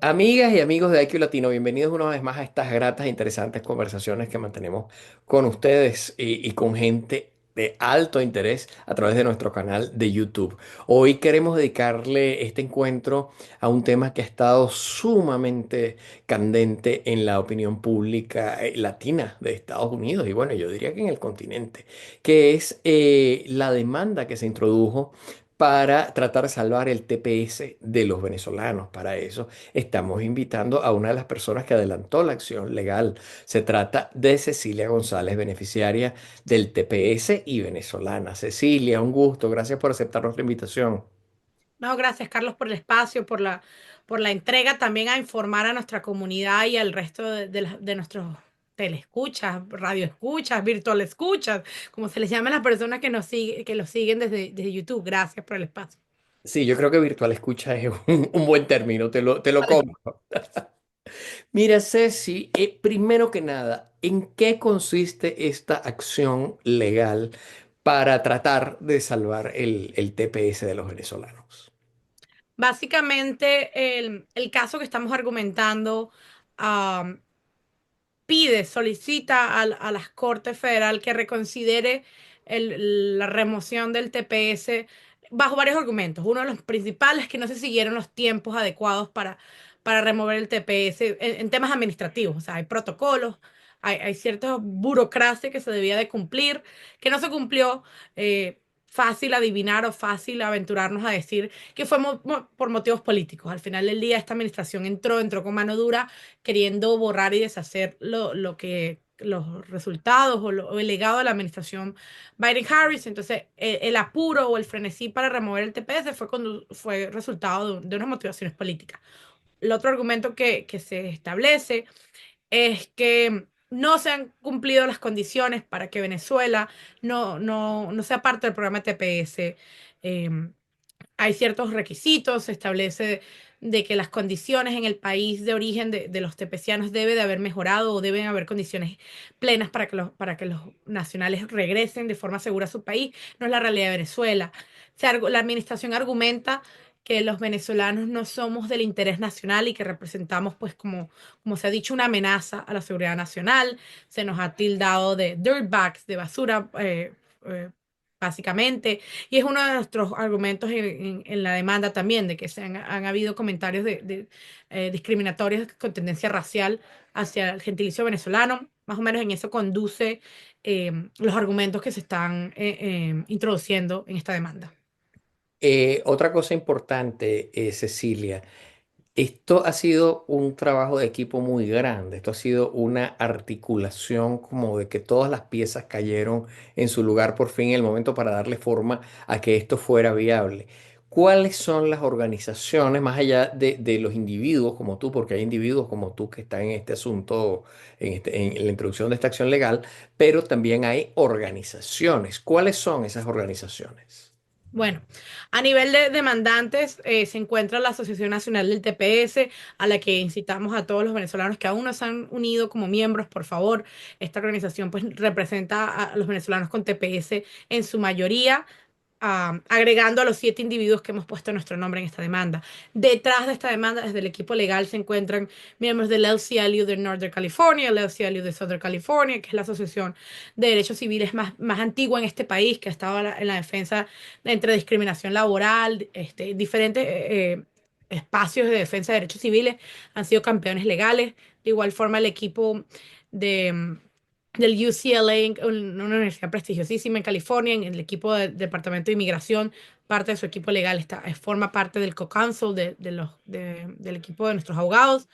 Amigas y amigos de IQ Latino, bienvenidos una vez más a estas gratas e interesantes conversaciones que mantenemos con ustedes y con gente de alto interés a través de nuestro canal de YouTube. Hoy queremos dedicarle este encuentro a un tema que ha estado sumamente candente en la opinión pública latina de Estados Unidos y bueno, yo diría que en el continente, que es la demanda que se introdujo para tratar de salvar el TPS de los venezolanos. Para eso estamos invitando a una de las personas que adelantó la acción legal. Se trata de Cecilia González, beneficiaria del TPS y venezolana. Cecilia, un gusto. Gracias por aceptar nuestra invitación. No, gracias, Carlos, por el espacio, por la entrega también a informar a nuestra comunidad y al resto de nuestros telescuchas, radioescuchas, virtual escuchas, como se les llama a las personas que nos siguen, que los siguen desde YouTube. Gracias por el espacio. Sí, yo creo que virtual escucha es un buen término, te lo compro. Mira, Ceci, primero que nada, ¿en qué consiste esta acción legal para tratar de salvar el TPS de los venezolanos? Básicamente, el caso que estamos argumentando solicita a las Cortes Federal que reconsidere la remoción del TPS bajo varios argumentos. Uno de los principales es que no se siguieron los tiempos adecuados para remover el TPS en temas administrativos. O sea, hay protocolos, hay cierta burocracia que se debía de cumplir, que no se cumplió. Fácil adivinar o fácil aventurarnos a decir que fue por motivos políticos. Al final del día, esta administración entró con mano dura queriendo borrar y deshacer lo que los resultados o el legado de la administración Biden-Harris. Entonces, el apuro o el frenesí para remover el TPS fue resultado de unas motivaciones políticas. El otro argumento que se establece es que no se han cumplido las condiciones para que Venezuela no sea parte del programa TPS. Hay ciertos requisitos, se establece de que las condiciones en el país de origen de los tepecianos debe de haber mejorado o deben haber condiciones plenas para que los nacionales regresen de forma segura a su país. No es la realidad de Venezuela. La administración argumenta que los venezolanos no somos del interés nacional y que representamos, pues, como se ha dicho, una amenaza a la seguridad nacional. Se nos ha tildado de dirtbags, de basura, eh, básicamente. Y es uno de nuestros argumentos en la demanda también, de que han habido comentarios discriminatorios con tendencia racial hacia el gentilicio venezolano. Más o menos en eso conduce los argumentos que se están introduciendo en esta demanda. Otra cosa importante, Cecilia. Esto ha sido un trabajo de equipo muy grande, esto ha sido una articulación como de que todas las piezas cayeron en su lugar por fin en el momento para darle forma a que esto fuera viable. ¿Cuáles son las organizaciones, más allá de los individuos como tú, porque hay individuos como tú que están en este asunto, en la introducción de esta acción legal, pero también hay organizaciones? ¿Cuáles son esas organizaciones? Bueno, a nivel de demandantes se encuentra la Asociación Nacional del TPS, a la que incitamos a todos los venezolanos que aún no se han unido como miembros, por favor. Esta organización pues representa a los venezolanos con TPS en su mayoría, agregando a los 7 individuos que hemos puesto nuestro nombre en esta demanda. Detrás de esta demanda, desde el equipo legal, se encuentran miembros del LCLU de Northern California, el LCLU de Southern California, que es la asociación de derechos civiles más antigua en este país, que ha estado en la defensa entre discriminación laboral, diferentes espacios de defensa de derechos civiles han sido campeones legales. De igual forma, el equipo de del UCLA, una universidad prestigiosísima en California, en el equipo del Departamento de Inmigración, parte de su equipo legal forma parte del co-counsel del equipo de nuestros abogados.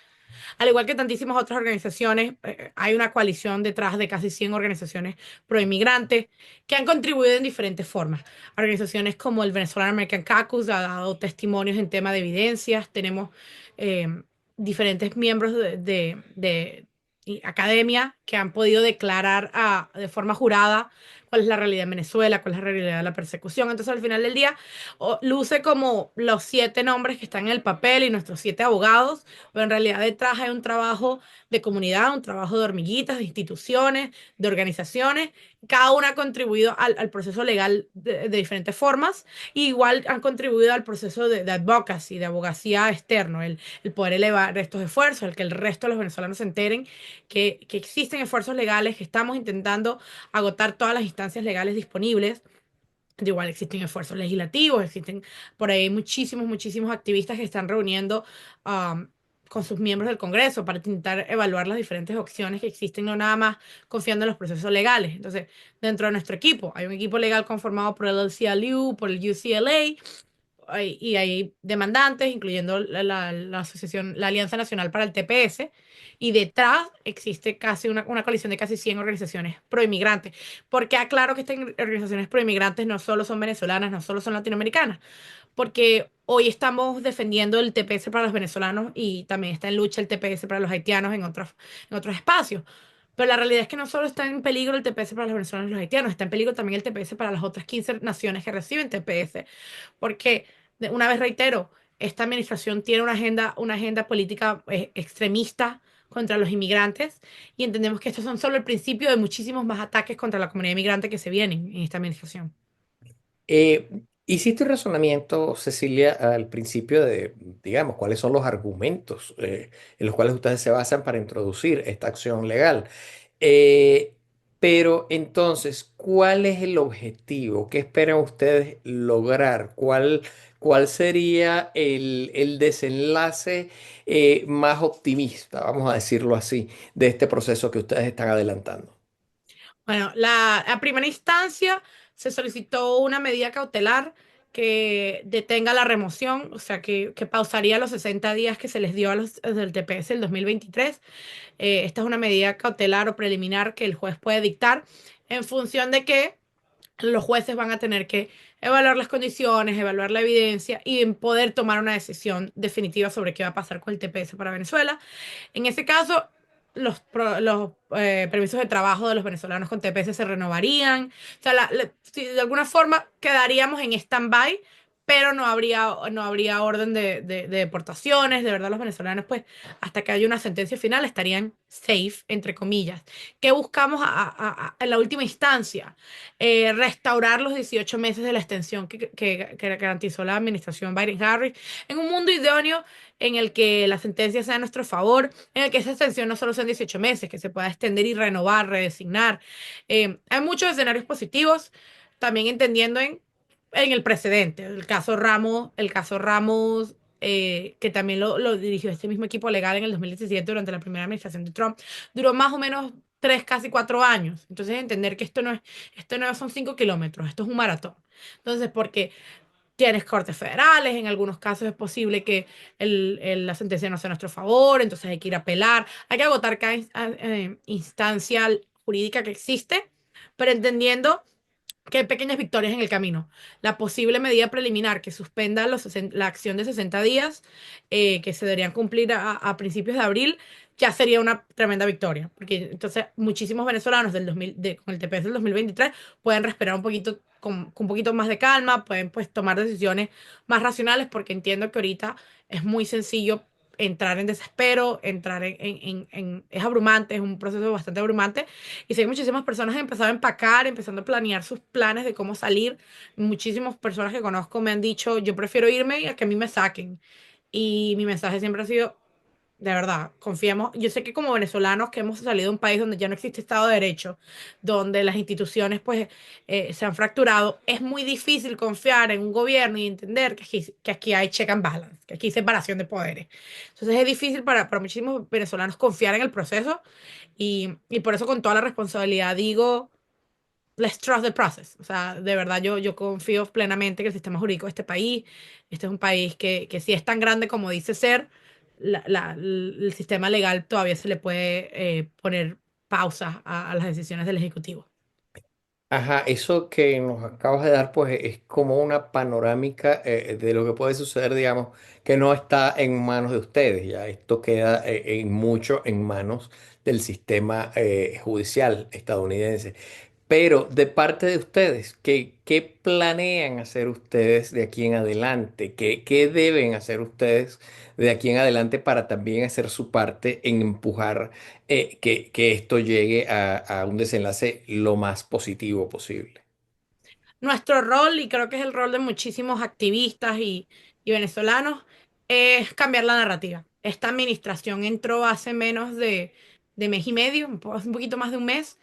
Al igual que tantísimas otras organizaciones, hay una coalición detrás de casi 100 organizaciones pro-inmigrantes que han contribuido en diferentes formas. Organizaciones como el Venezuelan American Caucus ha dado testimonios en tema de evidencias. Tenemos eh, diferentes miembros de academia que han podido declarar de forma jurada cuál es la realidad en Venezuela, cuál es la realidad de la persecución. Entonces, al final del día, luce como los 7 nombres que están en el papel y nuestros 7 abogados, pero en realidad detrás hay un trabajo de comunidad, un trabajo de hormiguitas, de instituciones, de organizaciones. Cada una ha contribuido al proceso legal de diferentes formas, y igual han contribuido al proceso de advocacy, de abogacía externo, el poder elevar estos esfuerzos, el que el resto de los venezolanos se enteren que existen esfuerzos legales, que estamos intentando agotar todas las instancias legales disponibles. Igual existen esfuerzos legislativos, existen por ahí muchísimos, muchísimos activistas que están reuniendo um, con sus miembros del Congreso para intentar evaluar las diferentes opciones que existen, no nada más confiando en los procesos legales. Entonces, dentro de nuestro equipo, hay un equipo legal conformado por el LCLU, por el UCLA, y hay demandantes, incluyendo la asociación, la Alianza Nacional para el TPS, y detrás existe casi una coalición de casi 100 organizaciones proinmigrantes. Porque aclaro que estas organizaciones proinmigrantes no solo son venezolanas, no solo son latinoamericanas, porque hoy estamos defendiendo el TPS para los venezolanos y también está en lucha el TPS para los haitianos en otros espacios. Pero la realidad es que no solo está en peligro el TPS para los venezolanos y los haitianos, está en peligro también el TPS para las otras 15 naciones que reciben TPS. Porque, una vez reitero, esta administración tiene una agenda política extremista contra los inmigrantes, y entendemos que estos son solo el principio de muchísimos más ataques contra la comunidad inmigrante que se vienen en esta administración. Eh, Hiciste un razonamiento, Cecilia, al principio de, digamos, cuáles son los argumentos en los cuales ustedes se basan para introducir esta acción legal. Eh, pero entonces, ¿cuál es el objetivo? ¿Qué esperan ustedes lograr? ¿Cuál sería el desenlace más optimista, vamos a decirlo así, de este proceso que ustedes están adelantando? Bueno, a primera instancia se solicitó una medida cautelar que detenga la remoción, o sea, que pausaría los 60 días que se les dio a los del TPS el 2023. Esta es una medida cautelar o preliminar que el juez puede dictar en función de que los jueces van a tener que evaluar las condiciones, evaluar la evidencia y poder tomar una decisión definitiva sobre qué va a pasar con el TPS para Venezuela. En ese caso, los permisos de trabajo de los venezolanos con TPS se renovarían. O sea, si de alguna forma quedaríamos en stand-by, pero no habría orden de deportaciones. De verdad, los venezolanos, pues, hasta que haya una sentencia final, estarían safe, entre comillas. ¿Qué buscamos en la última instancia? Restaurar los 18 meses de la extensión que garantizó la administración Biden-Harris en un mundo idóneo en el que la sentencia sea a nuestro favor, en el que esa extensión no solo sean 18 meses, que se pueda extender y renovar, redesignar. Hay muchos escenarios positivos, también entendiendo en el precedente, el caso Ramos, que también lo dirigió este mismo equipo legal en el 2017 durante la primera administración de Trump, duró más o menos 3, casi 4 años. Entonces, entender que esto no son 5 kilómetros, esto es un maratón. Entonces, porque tienes cortes federales, en algunos casos es posible que la sentencia no sea a nuestro favor, entonces hay que ir a apelar, hay que agotar cada instancia jurídica que existe, pero entendiendo que hay pequeñas victorias en el camino. La posible medida preliminar que suspenda la acción de 60 días, que se deberían cumplir a principios de abril, ya sería una tremenda victoria, porque entonces muchísimos venezolanos con el TPS del 2023 pueden respirar un poquito, con un poquito más de calma, pueden pues tomar decisiones más racionales, porque entiendo que ahorita es muy sencillo entrar en desespero, entrar es abrumante, es un proceso bastante abrumante, y sé que muchísimas personas han empezado a empacar, empezando a planear sus planes de cómo salir. Muchísimas personas que conozco me han dicho, yo prefiero irme y a que a mí me saquen. Y mi mensaje siempre ha sido, de verdad, confiemos. Yo sé que como venezolanos que hemos salido de un país donde ya no existe Estado de Derecho, donde las instituciones pues se han fracturado, es muy difícil confiar en un gobierno y entender que aquí hay check and balance, que aquí hay separación de poderes. Entonces es difícil para muchísimos venezolanos confiar en el proceso, y por eso con toda la responsabilidad digo, let's trust the process. O sea, de verdad yo confío plenamente que el sistema jurídico de este es un país que si es tan grande como dice ser, el sistema legal todavía se le puede poner pausa a las decisiones del Ejecutivo. Ajá, eso que nos acabas de dar, pues es como una panorámica de lo que puede suceder, digamos, que no está en manos de ustedes, ya esto queda en mucho en manos del sistema judicial estadounidense. Pero de parte de ustedes, ¿qué planean hacer ustedes de aquí en adelante? ¿Qué deben hacer ustedes de aquí en adelante para también hacer su parte en empujar que esto llegue a un desenlace lo más positivo posible? Nuestro rol, y creo que es el rol de muchísimos activistas y venezolanos, es cambiar la narrativa. Esta administración entró hace menos de mes y medio, un poquito más de un mes,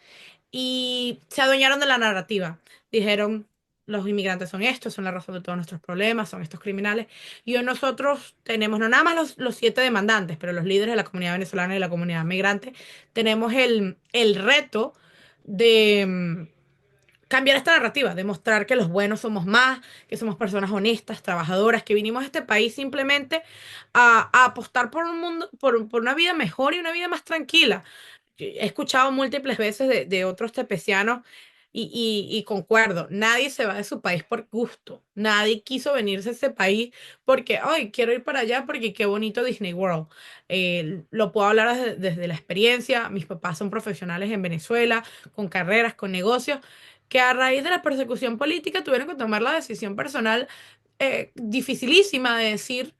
y se adueñaron de la narrativa. Dijeron, los inmigrantes son estos, son la razón de todos nuestros problemas, son estos criminales. Y hoy nosotros tenemos, no nada más los 7 demandantes, pero los líderes de la comunidad venezolana y de la comunidad migrante, tenemos el reto de cambiar esta narrativa, demostrar que los buenos somos más, que somos personas honestas, trabajadoras, que vinimos a este país simplemente a apostar por un mundo, por una vida mejor y una vida más tranquila. He escuchado múltiples veces de otros tepecianos y concuerdo, nadie se va de su país por gusto, nadie quiso venirse a ese país porque, ay, quiero ir para allá porque qué bonito Disney World. Lo puedo hablar desde la experiencia, mis papás son profesionales en Venezuela, con carreras, con negocios, que a raíz de la persecución política tuvieron que tomar la decisión personal dificilísima de decir,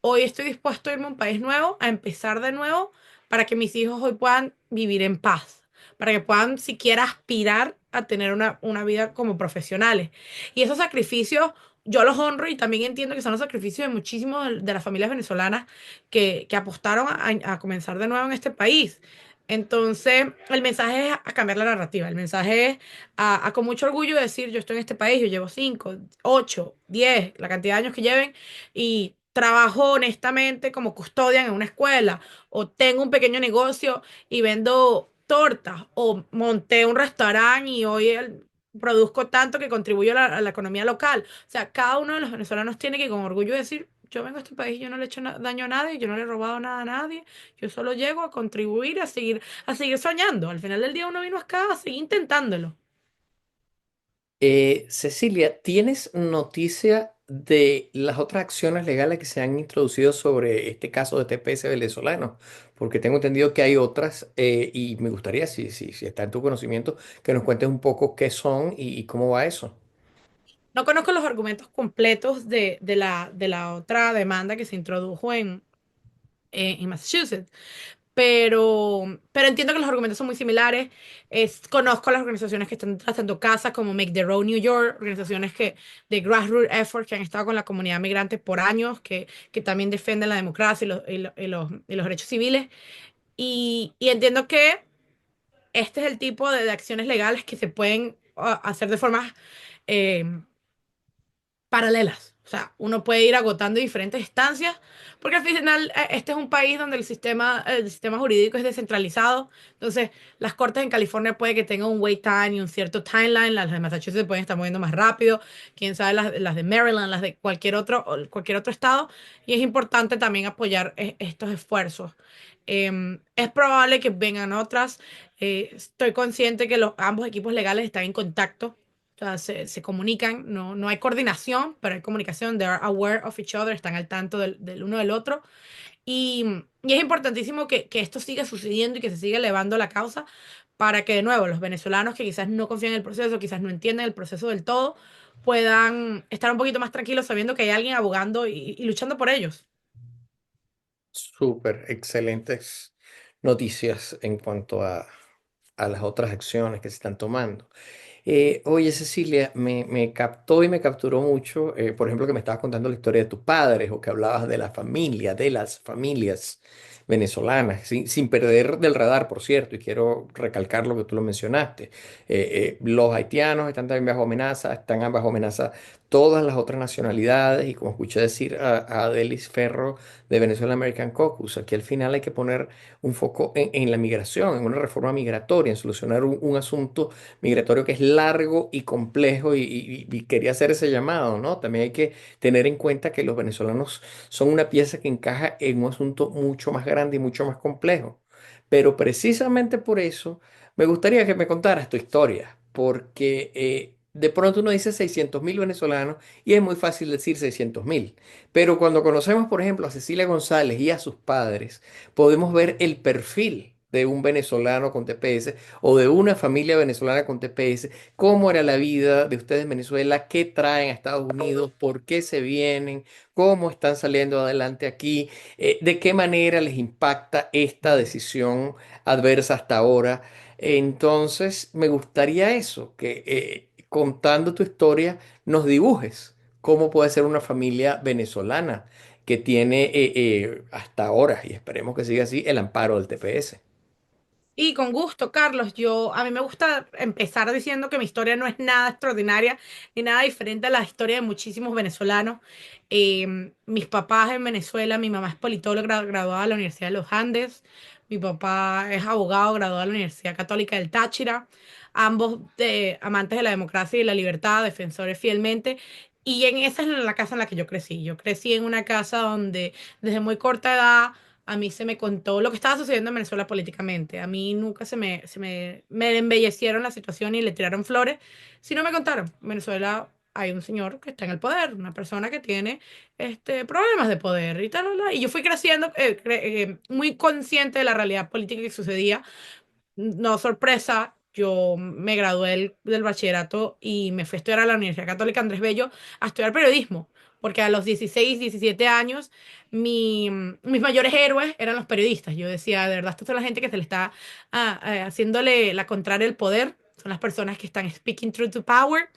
hoy estoy dispuesto a irme a un país nuevo, a empezar de nuevo, para que mis hijos hoy puedan vivir en paz, para que puedan siquiera aspirar a tener una vida como profesionales. Y esos sacrificios yo los honro y también entiendo que son los sacrificios de muchísimos de las familias venezolanas que apostaron a comenzar de nuevo en este país. Entonces, el mensaje es a cambiar la narrativa, el mensaje es a con mucho orgullo decir, yo estoy en este país, yo llevo 5, 8, 10, la cantidad de años que lleven, y trabajo honestamente como custodian en una escuela, o tengo un pequeño negocio y vendo tortas, o monté un restaurante y hoy produzco tanto que contribuyo a la economía local. O sea, cada uno de los venezolanos tiene que con orgullo decir, yo vengo a este país, yo no le he hecho daño a nadie, yo no le he robado nada a nadie, yo solo llego a contribuir, a seguir soñando. Al final del día uno vino acá a seguir intentándolo. Cecilia, ¿tienes noticia de las otras acciones legales que se han introducido sobre este caso de TPS venezolano? Porque tengo entendido que hay otras y me gustaría, si está en tu conocimiento, que nos cuentes un poco qué son y cómo va eso. No conozco los argumentos completos de la otra demanda que se introdujo en Massachusetts, pero entiendo que los argumentos son muy similares. Conozco las organizaciones que están tratando casas como Make the Road New York, organizaciones de grassroots effort que han estado con la comunidad migrante por años, que también defienden la democracia y los derechos civiles. Y entiendo que este es el tipo de acciones legales que se pueden hacer de forma eh, paralelas. O sea, uno puede ir agotando diferentes instancias, porque al final este es un país donde el sistema jurídico es descentralizado. Entonces, las cortes en California puede que tengan un wait time y un cierto timeline. Las de Massachusetts pueden estar moviendo más rápido. Quién sabe las de Maryland, las de cualquier otro estado. Y es importante también apoyar estos esfuerzos. Es probable que vengan otras. Estoy consciente que ambos equipos legales están en contacto, o sea, se comunican, no hay coordinación, pero hay comunicación, they are aware of each other, están al tanto del uno del otro. Y es importantísimo que esto siga sucediendo y que se siga elevando la causa para que, de nuevo, los venezolanos que quizás no confían en el proceso, quizás no entienden el proceso del todo, puedan estar un poquito más tranquilos sabiendo que hay alguien abogando y luchando por ellos. Súper, excelentes noticias en cuanto a las otras acciones que se están tomando. Oye, Cecilia, me captó y me capturó mucho, por ejemplo, que me estabas contando la historia de tus padres o que hablabas de la familia, de las familias venezolanas, sin perder del radar, por cierto, y quiero recalcar lo que tú lo mencionaste. Los haitianos están también bajo amenaza, están bajo amenaza todas las otras nacionalidades, y como escuché decir a Adelis Ferro de Venezuela American Caucus, aquí al final hay que poner un foco en la migración, en una reforma migratoria, en solucionar un asunto migratorio que es largo y complejo y quería hacer ese llamado, ¿no? También hay que tener en cuenta que los venezolanos son una pieza que encaja en un asunto mucho más grande y mucho más complejo. Pero precisamente por eso me gustaría que me contaras tu historia, porque de pronto uno dice 600.000 venezolanos y es muy fácil decir 600.000. Pero cuando conocemos, por ejemplo, a Cecilia González y a sus padres, podemos ver el perfil de un venezolano con TPS o de una familia venezolana con TPS, cómo era la vida de ustedes en Venezuela, qué traen a Estados Unidos, por qué se vienen, cómo están saliendo adelante aquí, de qué manera les impacta esta decisión adversa hasta ahora. Entonces, me gustaría eso, que contando tu historia nos dibujes cómo puede ser una familia venezolana que tiene hasta ahora, y esperemos que siga así, el amparo del TPS. Y con gusto, Carlos. A mí me gusta empezar diciendo que mi historia no es nada extraordinaria ni nada diferente a la historia de muchísimos venezolanos. Mis papás en Venezuela, mi mamá es politóloga graduada de la Universidad de los Andes, mi papá es abogado graduado de la Universidad Católica del Táchira, ambos amantes de la democracia y la libertad, defensores fielmente. Y esa es la casa en la que yo crecí. Yo crecí en una casa donde desde muy corta edad a mí se me contó lo que estaba sucediendo en Venezuela políticamente. A mí nunca me embellecieron la situación y le tiraron flores, sino me contaron. En Venezuela hay un señor que está en el poder, una persona que tiene problemas de poder y tal, y yo fui creciendo muy consciente de la realidad política que sucedía. No sorpresa, yo me gradué del bachillerato y me fui a estudiar a la Universidad Católica Andrés Bello a estudiar periodismo, porque a los 16 17 años mis mayores héroes eran los periodistas. Yo decía, de verdad, esta es la gente que se le está haciéndole la contraria al poder, son las personas que están speaking truth to power.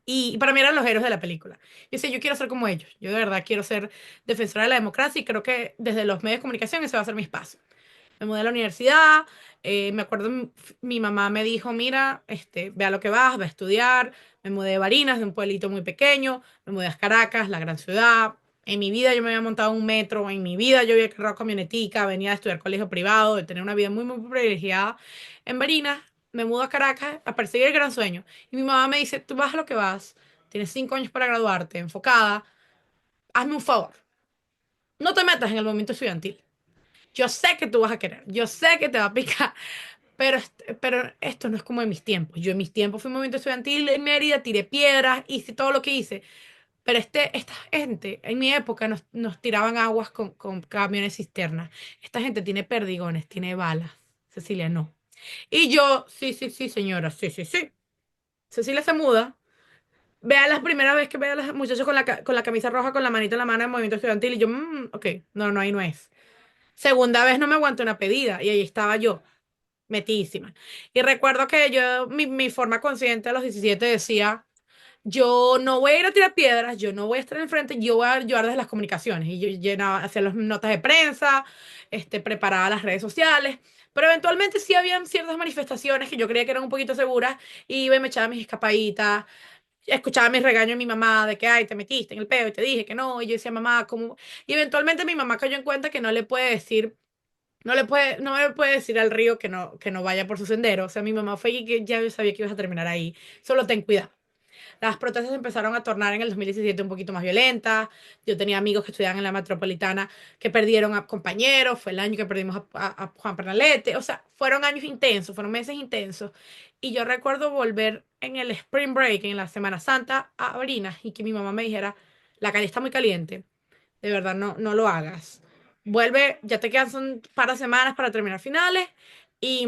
Y para mí eran los héroes de la película. Yo decía, yo quiero ser como ellos. Yo de verdad quiero ser defensora de la democracia y creo que desde los medios de comunicación ese va a ser mi espacio. Me mudé a la universidad, me acuerdo, mi mamá me dijo, mira, ve a lo que vas, va a estudiar. Me mudé de Barinas, de un pueblito muy pequeño, me mudé a Caracas, la gran ciudad. En mi vida yo me había montado un metro, en mi vida yo había agarrado camionetica, venía a estudiar colegio privado, de tener una vida muy, muy privilegiada. En Barinas, me mudo a Caracas a perseguir el gran sueño. Y mi mamá me dice, tú vas a lo que vas, tienes 5 años para graduarte, enfocada, hazme un favor, no te metas en el movimiento estudiantil. Yo sé que tú vas a querer, yo sé que te va a picar, pero esto no es como en mis tiempos. Yo en mis tiempos fui un movimiento estudiantil en Mérida, tiré piedras, hice todo lo que hice. Pero esta gente, en mi época, nos tiraban aguas con camiones cisternas. Esta gente tiene perdigones, tiene balas. Cecilia, no. Y yo, sí, sí, sí, señora, sí, sí, sí. Cecilia se muda. Vea las primeras vez que vea a los muchachos con la camisa roja, con la manita en la mano en movimiento estudiantil. Y yo, ok, no, no, ahí no es. Segunda vez no me aguanté una pedida y ahí estaba yo, metidísima. Y recuerdo que mi forma consciente a los 17 decía, yo no voy a ir a tirar piedras, yo no voy a estar enfrente, yo voy a ayudar desde las comunicaciones. Y yo llenaba, hacía las notas de prensa, preparaba las redes sociales. Pero eventualmente sí habían ciertas manifestaciones que yo creía que eran un poquito seguras y iba y me echaba mis escapaditas, escuchaba mis regaños de mi mamá de que, ay, te metiste en el peo y te dije que no. Y yo decía, mamá, ¿cómo? Y eventualmente mi mamá cayó en cuenta que no le puede decir no me puede decir al río que no vaya por su sendero. O sea, mi mamá fue y que ya yo sabía que ibas a terminar ahí. Solo ten cuidado. Las protestas empezaron a tornar en el 2017 un poquito más violentas. Yo tenía amigos que estudiaban en la metropolitana que perdieron a compañeros. Fue el año que perdimos a Juan Pernalete. O sea, fueron años intensos, fueron meses intensos. Y yo recuerdo volver en el Spring Break, en la Semana Santa, a Barinas y que mi mamá me dijera, la calle está muy caliente, de verdad, no, no lo hagas. Vuelve, ya te quedan son un par de semanas para terminar finales y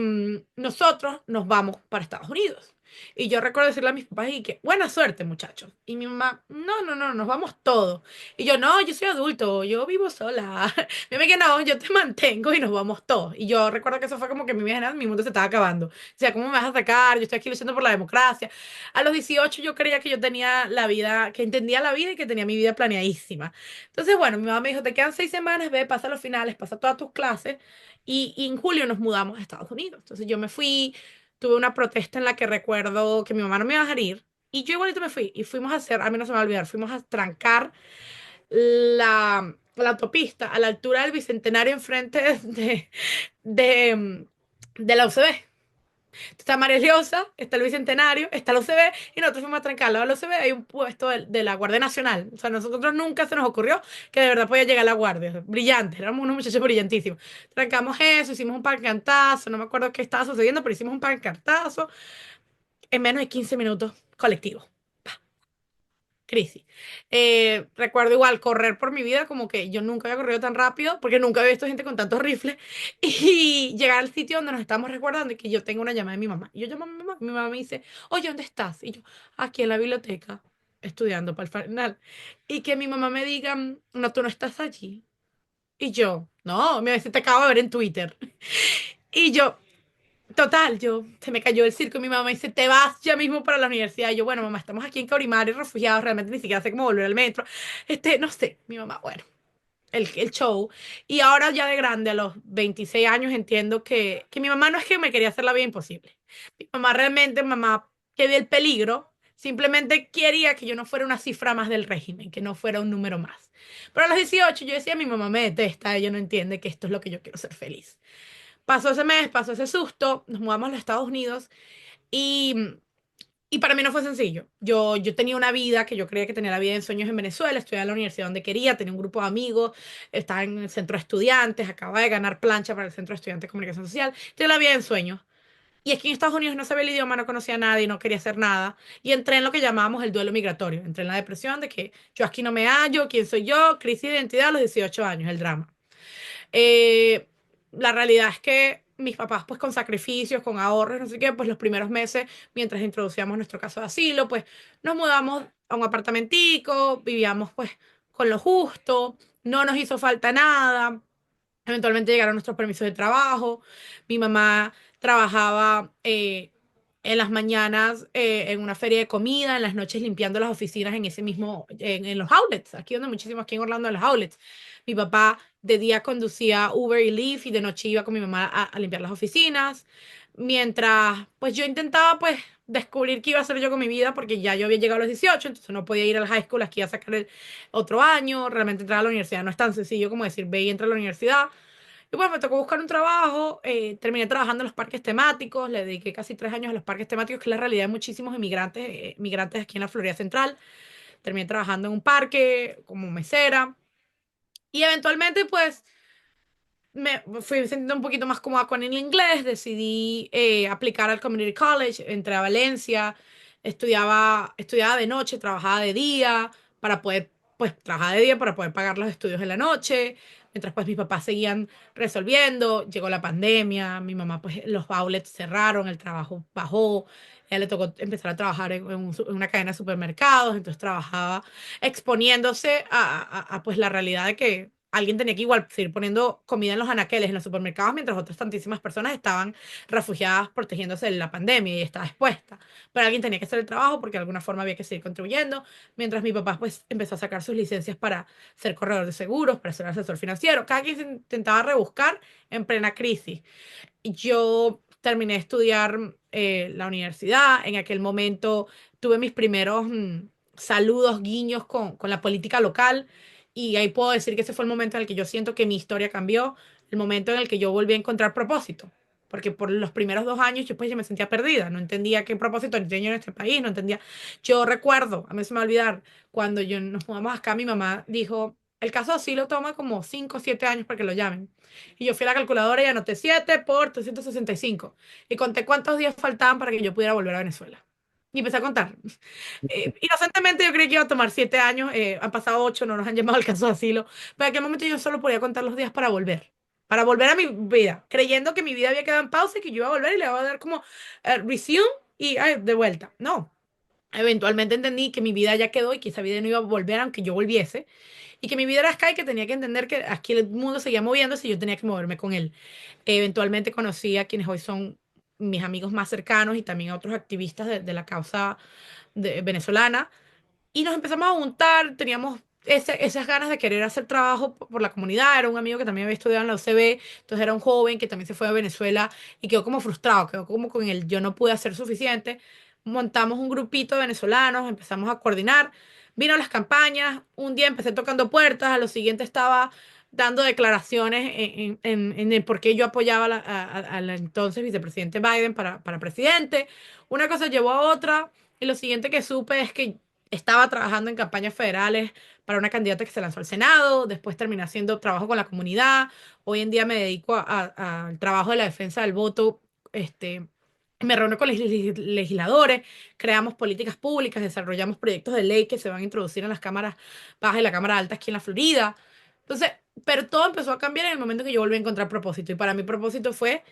nosotros nos vamos para Estados Unidos. Y yo recuerdo decirle a mis papás y que, buena suerte, muchachos. Y mi mamá, no, no, no, nos vamos todos. Y yo, no, yo soy adulto, yo vivo sola. Mi mamá que no, yo te mantengo y nos vamos todos. Y yo recuerdo que eso fue como que mi mundo se estaba acabando. O sea, ¿cómo me vas a sacar? Yo estoy aquí luchando por la democracia. A los 18 yo creía que yo tenía la vida, que entendía la vida y que tenía mi vida planeadísima. Entonces, bueno, mi mamá me dijo, te quedan 6 semanas, ve, pasa los finales, pasa todas tus clases y en julio nos mudamos a Estados Unidos. Entonces yo me fui, tuve una protesta en la que recuerdo que mi mamá no me iba a dejar ir y yo igualito me fui y fuimos a hacer, a mí no se me va a olvidar, fuimos a trancar la autopista a la altura del Bicentenario enfrente de, de la UCB. Está María Leosa, está el Bicentenario, está la UCB y nosotros fuimos a trancarlo. A la UCB hay un puesto de la Guardia Nacional. O sea, a nosotros nunca se nos ocurrió que de verdad podía llegar la Guardia. Brillantes, éramos unos muchachos brillantísimos. Trancamos eso, hicimos un pancartazo, no me acuerdo qué estaba sucediendo, pero hicimos un pancartazo en menos de 15 minutos colectivo. crisis. Recuerdo igual correr por mi vida, como que yo nunca había corrido tan rápido, porque nunca había visto gente con tantos rifles, y llegar al sitio donde nos estábamos resguardando y que yo tengo una llamada de mi mamá. Y yo llamo a mi mamá me dice, oye, ¿dónde estás? Y yo, aquí en la biblioteca, estudiando para el final. Y que mi mamá me diga, no, tú no estás allí. Y yo, no, me dice, te acabo de ver en Twitter. Y yo, total, se me cayó el circo y mi mamá me dice, te vas ya mismo para la universidad. Y yo, bueno, mamá, estamos aquí en Caurimare, refugiados, realmente ni siquiera sé cómo volver al metro. No sé, mi mamá, bueno, el show. Y ahora ya de grande, a los 26 años, entiendo que mi mamá no es que me quería hacer la vida imposible. Mi mamá realmente, mamá, que ve el peligro, simplemente quería que yo no fuera una cifra más del régimen, que no fuera un número más. Pero a los 18 yo decía, mi mamá me detesta, ella no entiende que esto es lo que yo quiero ser feliz. Pasó ese mes, pasó ese susto, nos mudamos a los Estados Unidos y, y para mí no fue sencillo. Yo tenía una vida que yo creía que tenía la vida en sueños en Venezuela, estudiaba en la universidad donde quería, tenía un grupo de amigos, estaba en el centro de estudiantes, acababa de ganar plancha para el centro de estudiantes de comunicación social, tenía la vida en sueños. Y aquí en Estados Unidos no sabía el idioma, no conocía a nadie, no quería hacer nada. Y entré en lo que llamábamos el duelo migratorio. Entré en la depresión de que yo aquí no me hallo, quién soy yo, crisis de identidad a los 18 años, el drama. Eh, la realidad es que mis papás, pues con sacrificios, con ahorros, no sé qué, pues los primeros meses, mientras introducíamos nuestro caso de asilo, pues nos mudamos a un apartamentico, vivíamos pues con lo justo, no nos hizo falta nada. Eventualmente llegaron nuestros permisos de trabajo. Mi mamá trabajaba en las mañanas en una feria de comida, en las noches limpiando las oficinas en ese mismo, en los outlets, aquí donde muchísimos, aquí en Orlando, en los outlets. Mi papá de día conducía Uber y Lyft y de noche iba con mi mamá a limpiar las oficinas. Mientras, pues yo intentaba, pues, descubrir qué iba a hacer yo con mi vida, porque ya yo había llegado a los 18 entonces no podía ir al high school, aquí a sacar el otro año. Realmente entrar a la universidad no es tan sencillo como decir, ve y entra a la universidad. Y bueno, me tocó buscar un trabajo, terminé trabajando en los parques temáticos, le dediqué casi 3 años a los parques temáticos, que es la realidad de muchísimos inmigrantes, migrantes aquí en la Florida Central. Terminé trabajando en un parque como mesera y eventualmente pues me fui sintiendo un poquito más cómoda con el inglés, decidí aplicar al Community College, entré a Valencia, estudiaba de noche, trabajaba de día para poder, pues trabajaba de día para poder pagar los estudios en la noche, mientras pues mis papás seguían resolviendo, llegó la pandemia, mi mamá pues los outlets cerraron, el trabajo bajó, a ella le tocó empezar a trabajar en una cadena de supermercados, entonces trabajaba exponiéndose pues la realidad de que alguien tenía que igual seguir poniendo comida en los anaqueles, en los supermercados, mientras otras tantísimas personas estaban refugiadas protegiéndose de la pandemia y estaba expuesta. Pero alguien tenía que hacer el trabajo porque de alguna forma había que seguir contribuyendo, mientras mi papá pues empezó a sacar sus licencias para ser corredor de seguros, para ser asesor financiero. Cada quien se intentaba rebuscar en plena crisis. Yo terminé de estudiar la universidad. En aquel momento tuve mis primeros saludos, guiños con la política local. Y ahí puedo decir que ese fue el momento en el que yo siento que mi historia cambió, el momento en el que yo volví a encontrar propósito. Porque por los primeros 2 años yo pues ya me sentía perdida, no entendía qué propósito tenía en este país, no entendía. Yo recuerdo, a mí se me va a olvidar, cuando nos mudamos acá, mi mamá dijo, el caso así lo toma como 5 o 7 años para que lo llamen. Y yo fui a la calculadora y anoté 7 por 365. Y conté cuántos días faltaban para que yo pudiera volver a Venezuela. Y empecé a contar. Inocentemente yo creí que iba a tomar 7 años. Han pasado 8, no nos han llamado al caso de asilo. Pero en aquel momento yo solo podía contar los días para volver. Para volver a mi vida. Creyendo que mi vida había quedado en pausa y que yo iba a volver y le iba a dar como resume y ay, de vuelta. No. Eventualmente entendí que mi vida ya quedó y que esa vida no iba a volver aunque yo volviese. Y que mi vida era acá y que tenía que entender que aquí el mundo seguía moviéndose y yo tenía que moverme con él. Eventualmente conocí a quienes hoy son mis amigos más cercanos y también a otros activistas de la causa venezolana. Y nos empezamos a juntar, teníamos esas ganas de querer hacer trabajo por la comunidad. Era un amigo que también había estudiado en la UCB, entonces era un joven que también se fue a Venezuela y quedó como frustrado, quedó como con el yo no pude hacer suficiente. Montamos un grupito de venezolanos, empezamos a coordinar, vino las campañas, un día empecé tocando puertas, a lo siguiente estaba dando declaraciones en el por qué yo apoyaba al entonces vicepresidente Biden para presidente. Una cosa llevó a otra y lo siguiente que supe es que estaba trabajando en campañas federales para una candidata que se lanzó al Senado, después terminé haciendo trabajo con la comunidad, hoy en día me dedico al trabajo de la defensa del voto, este, Me reúno con legisladores, creamos políticas públicas, desarrollamos proyectos de ley que se van a introducir en las cámaras bajas y la cámara alta aquí en la Florida. Entonces, pero todo empezó a cambiar en el momento que yo volví a encontrar propósito. Y para mí propósito fue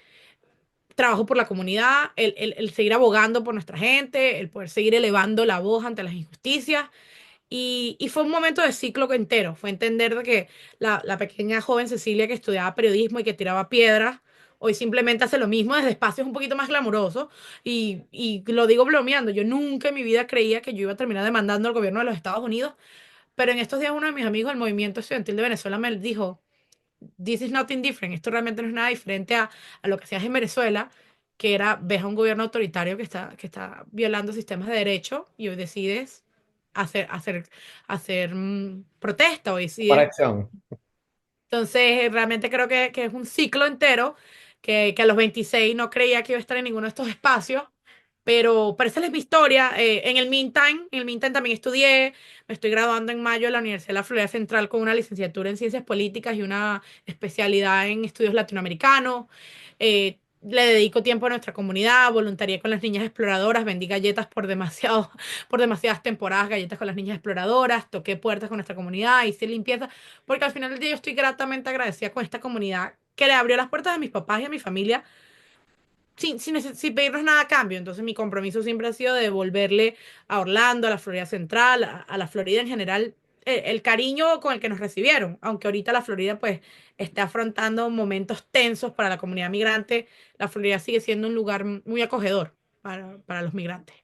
trabajo por la comunidad, el seguir abogando por nuestra gente, el poder seguir elevando la voz ante las injusticias. Y fue un momento de ciclo entero. Fue entender de que la pequeña joven Cecilia que estudiaba periodismo y que tiraba piedras, hoy simplemente hace lo mismo desde espacios un poquito más glamurosos. Y lo digo bromeando, yo nunca en mi vida creía que yo iba a terminar demandando al gobierno de los Estados Unidos. Pero en estos días uno de mis amigos del movimiento estudiantil de Venezuela me dijo, This is nothing different, esto realmente no es nada diferente a lo que hacías en Venezuela, que era, ves a un gobierno autoritario que está violando sistemas de derecho y hoy decides hacer protesta, hoy Para decides. acción. Entonces, realmente creo que es un ciclo entero que a los 26 no creía que iba a estar en ninguno de estos espacios, pero esa es mi historia. En el meantime también estudié, me estoy graduando en mayo de la Universidad de la Florida Central con una licenciatura en Ciencias Políticas y una especialidad en estudios latinoamericanos. Le dedico tiempo a nuestra comunidad, voluntarié con las niñas exploradoras, vendí galletas por demasiadas temporadas, galletas con las niñas exploradoras, toqué puertas con nuestra comunidad, hice limpieza, porque al final del día yo estoy gratamente agradecida con esta comunidad que le abrió las puertas a mis papás y a mi familia sin pedirnos nada a cambio. Entonces mi compromiso siempre ha sido de devolverle a Orlando, a la Florida Central, a la Florida en general, el cariño con el que nos recibieron. Aunque ahorita la Florida pues está afrontando momentos tensos para la comunidad migrante, la Florida sigue siendo un lugar muy acogedor para los migrantes.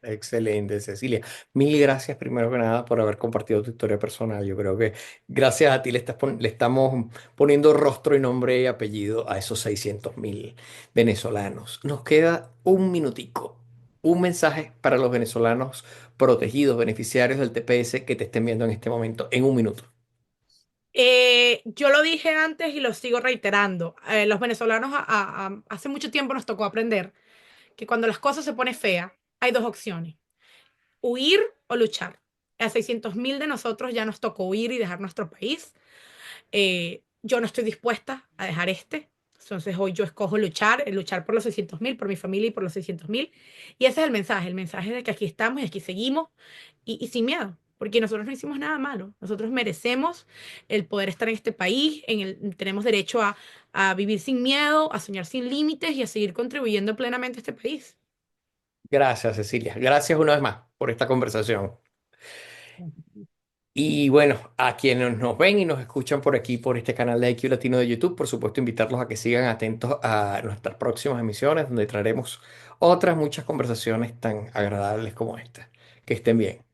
Excelente, Cecilia. Mil gracias primero que nada por haber compartido tu historia personal. Yo creo que gracias a ti le estamos poniendo rostro y nombre y apellido a esos 600.000 venezolanos. Nos queda un minutico. Un mensaje para los venezolanos protegidos, beneficiarios del TPS que te estén viendo en este momento, en un minuto. Yo lo dije antes y lo sigo reiterando. Los venezolanos hace mucho tiempo nos tocó aprender que cuando las cosas se ponen feas, hay dos opciones: huir o luchar. A 600.000 de nosotros ya nos tocó huir y dejar nuestro país. Yo no estoy dispuesta a dejar este. Entonces hoy yo escojo luchar por los 600.000, por mi familia y por los 600.000. Y ese es el mensaje de que aquí estamos y aquí seguimos y sin miedo, porque nosotros no hicimos nada malo. Nosotros merecemos el poder estar en este país, tenemos derecho a vivir sin miedo, a soñar sin límites y a seguir contribuyendo plenamente a este país. Gracias, Cecilia. Gracias una vez más por esta conversación. Y bueno, a quienes nos ven y nos escuchan por aquí, por este canal de IQ Latino de YouTube, por supuesto, invitarlos a que sigan atentos a nuestras próximas emisiones, donde traeremos otras muchas conversaciones tan agradables como esta. Que estén bien.